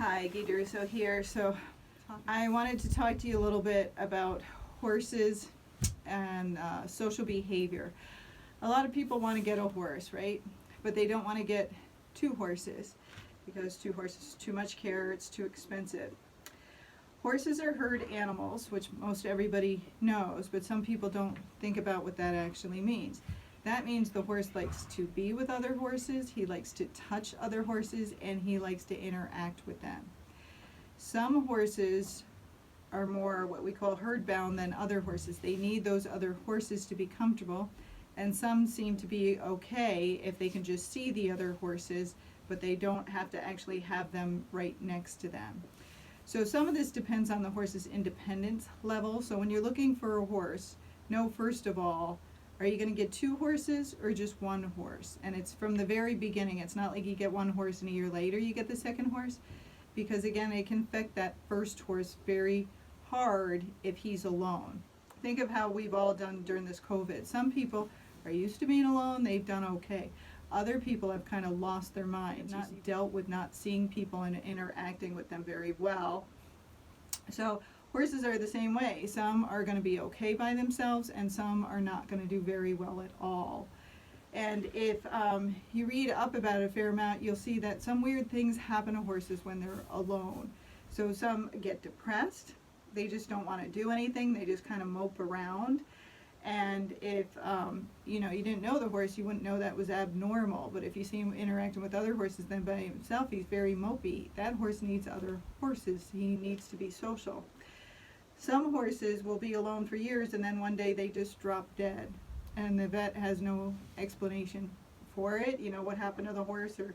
Hi, Gaye DeRusso here. So I wanted to talk to you a little bit about horses and social behavior. A lot of people want to get a horse, right? But they don't want to get two horses because two horses is too much care, it's too expensive. Horses are herd animals, which most everybody knows, but some people don't think about what that actually means. That means the horse likes to be with other horses, he likes to touch other horses, and he likes to interact with them. Some horses are more what we call herd bound than other horses. They need those other horses to be comfortable, and some seem to be okay if they can just see the other horses, but they don't have to actually have them right next to them. So some of this depends on the horse's independence level. So when you're looking for a horse, know first of all, are you going to get two horses or just one horse? And it's from the very beginning. It's not like you get one horse and a year later you get the second horse, because again, it can affect that first horse very hard if he's alone. Think of how we've all done during this COVID. Some people are used to being alone, they've done okay. Other people have kind of lost their mind, not dealt with not seeing people and interacting with them very well. So horses are the same way. Some are going to be okay by themselves and some are not going to do very well at all. And if you read up about it a fair amount, you'll see that some weird things happen to horses when they're alone. So some get depressed, they just don't want to do anything, they just kind of mope around. And if you didn't know the horse, you wouldn't know that was abnormal. But if you see him interacting with other horses, then by himself he's very mopey. That horse needs other horses. He needs to be social. Some horses will be alone for years and then one day they just drop dead. And the vet has no explanation for it. You know, what happened to the horse, or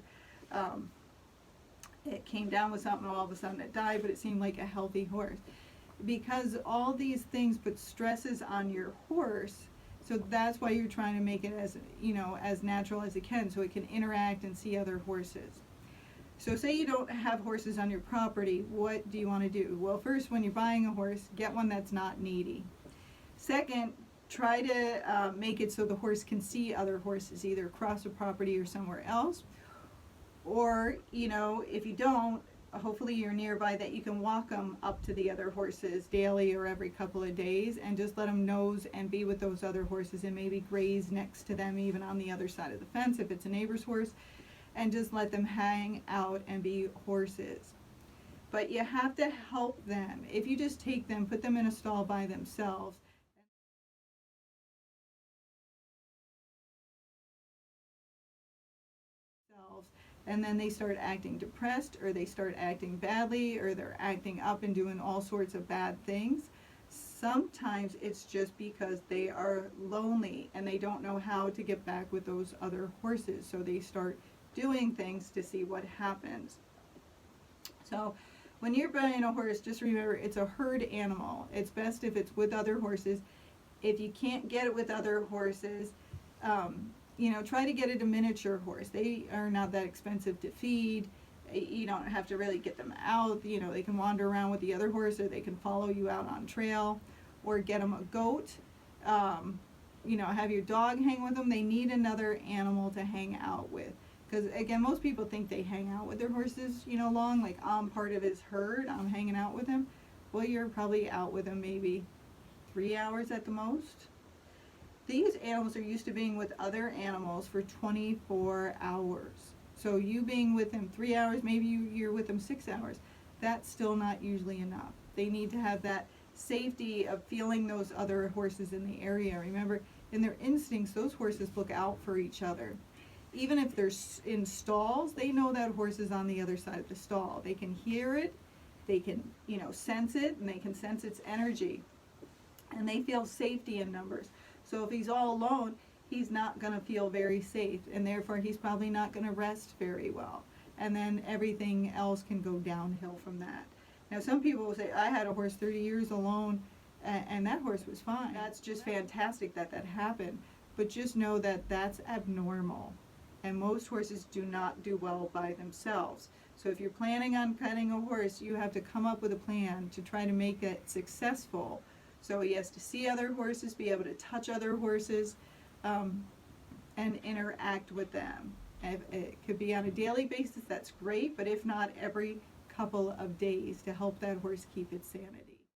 it came down with something and all of a sudden it died, but it seemed like a healthy horse. Because all these things put stresses on your horse, so that's why you're trying to make it as natural as it can, so it can interact and see other horses. So say you don't have horses on your property, what do you want to do? Well, first, when you're buying a horse, get one that's not needy. Second, try to make it so the horse can see other horses, either across the property or somewhere else. Or, if you don't, hopefully you're nearby that you can walk them up to the other horses daily or every couple of days and just let them nose and be with those other horses and maybe graze next to them, even on the other side of the fence if it's a neighbor's horse, and just let them hang out and be horses. But you have to help them. If you just take them, put them in a stall by themselves, and then they start acting depressed, or they start acting badly, or they're acting up and doing all sorts of bad things. Sometimes it's just because they are lonely and they don't know how to get back with those other horses, so they start doing things to see what happens. So when you're buying a horse, just remember it's a herd animal. It's best if it's with other horses. If you can't get it with other horses, try to get it a miniature horse. They are not that expensive to feed. You don't have to really get them out. They can wander around with the other horse, or they can follow you out on trail, or get them a goat. Have your dog hang with them. They need another animal to hang out with. Because again, most people think they hang out with their horses, long, like I'm part of his herd, I'm hanging out with him. Well, you're probably out with him maybe 3 hours at the most. These animals are used to being with other animals for 24 hours. So you being with them 3 hours, maybe you're with them 6 hours. That's still not usually enough. They need to have that safety of feeling those other horses in the area. Remember, in their instincts, those horses look out for each other. Even if they're in stalls, they know that horse is on the other side of the stall. They can hear it, they can, sense it, and they can sense its energy. And they feel safety in numbers. So if he's all alone, he's not going to feel very safe, and therefore he's probably not going to rest very well. And then everything else can go downhill from that. Now, some people will say, I had a horse 30 years alone, and that horse was fine. That's just fantastic that happened. But just know that that's abnormal. And most horses do not do well by themselves. So if you're planning on petting a horse, you have to come up with a plan to try to make it successful. So he has to see other horses, be able to touch other horses, and interact with them. If it could be on a daily basis, that's great, but if not, every couple of days to help that horse keep its sanity.